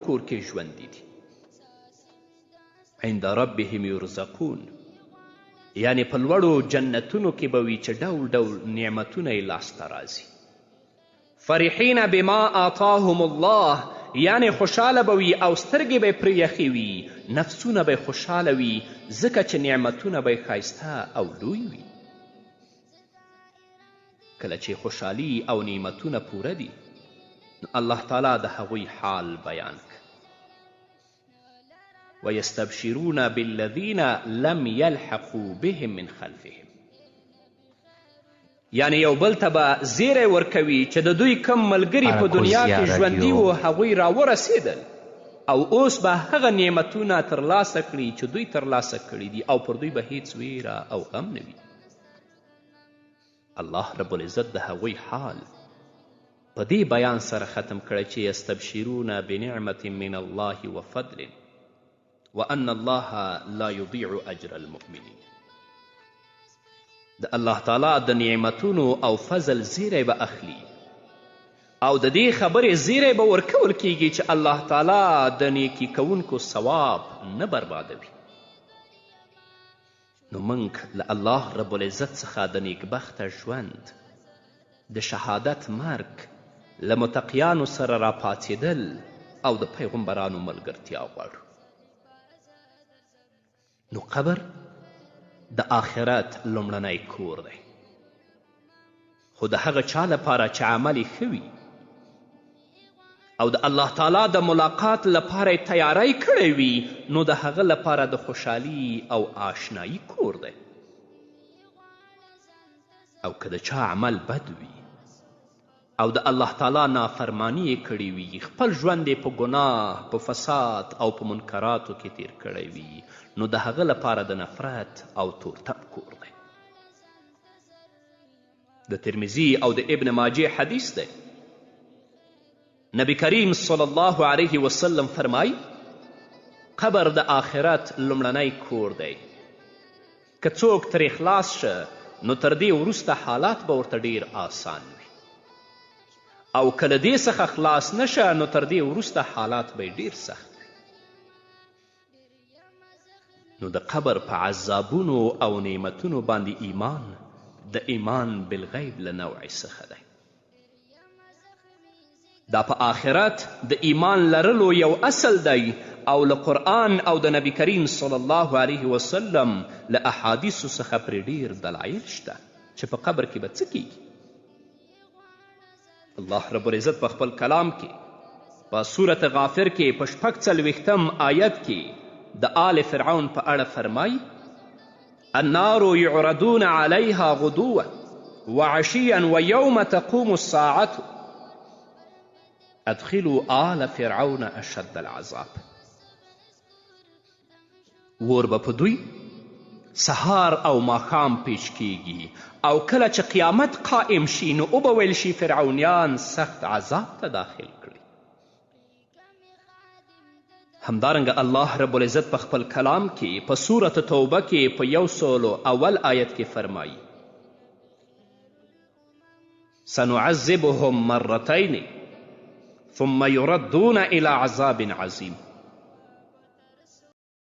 کور کې ژوندي دي. عند ربهم یرزقون، یعنی په لوړو جنتونو کې به وي چې ډول ډول نعمتونه یې لاسته راځي. فرحین بما آتاهم الله، یعنی خوشحاله به وي او سترګې به یې پرې یخې وي، نفسونه به یې خوشحاله وي ځکه چې نعمتونه به یې ښایسته او لوی وي. کله چې خوشحالي او نعمتونه پوره دي نو الله تعالی د هغوی حال بیان که. ویستبشرون بالذین لم یلحقوا بهم من خلفهم، یعنی یو بل ته به زیری ورکوي چې د دوی کم ملګري په دنیا کې ژوندي وو هغوی راورسېدل او اوس به هغه نعمتونه ترلاسه کړي چې دوی ترلاسه کړي دي او پر دوی به هیڅ ویره او غم نه وي. الله رب العزت د هغوی حال په دې بیان سره ختم کړی چې یستبشرون بنعمت من الله وفضل وان الله لا یضیع اجر المؤمنین. د الله تعالی د نعمتونو او فضل زیری به اخلي او د دې خبرې زیری به ورکول کیږي چې الله تعالی د نیکي کوونکو ثواب نه بربادوي. نو موږ له الله رب العزت څخه د نیکبخته ژوند، د شهادت مرګ، له متقیانو سره راپاڅېدل او د پیغمبرانو ملګرتیا غواړو. نو قبر د آخرت لومړنی کور دی، خو د هغه چا لپاره چې عمل یې ښه وي او د الله تعالی د ملاقات لپاره یې تیاری کړی وي نو د هغه لپاره د خوشحالي او آشنایی کور دی. او که د چا عمل بد وي او د الله تعالی نافرمانی یې کړې وي، خپل ژوند یې په ګناه، په فساد او په منکراتو کې تیر کړی وي نو د هغه لپاره د نفرت او تورتب کور دی. د ترمذي او د ابن ماجه حدیث دی. نبی کریم صلی الله علیه وسلم فرمای قبر د آخرت لومړنی کور دی. که څوک ترې خلاص شه نو تر دې وروسته حالات به ورته ډیر آسان وي او که له دې څخه خلاص نشه نو تر دې وروسته حالات به ډیر سخت وي. نو د قبر په عذابونو او نعمتونو باندې ایمان د ایمان بالغیب له نوع څخه دی. دا په آخرت د ایمان لرلو یو اصل دی او له قرآن او د نبی کریم صلی الله علیه وسلم له احادیثو څخه پرې ډیر دلایل شته چې په قبر کې به څه کیږي. الله رب العزت په خپل کلام کې په سورت غافر کې په 46 آیت کې د آل فرعون په اړه فرمای النار یعرضون علیها غدوا وعشیا ویوم تقوم الساعة ادخلوا آل فرعون اشد العذاب. اور به په دوی سهار او ماښام پیش کیږي او کله چې قیامت قائم شي نو او به ویل شي فرعونیان سخت عذاب ته داخل کړي. همدارنګه الله رب العزت په خپل کلام کې په سورة توبه کې په 101 آیت کې فرمایي سنعذبهم مرتين ثم يردون الى عذاب عظیم.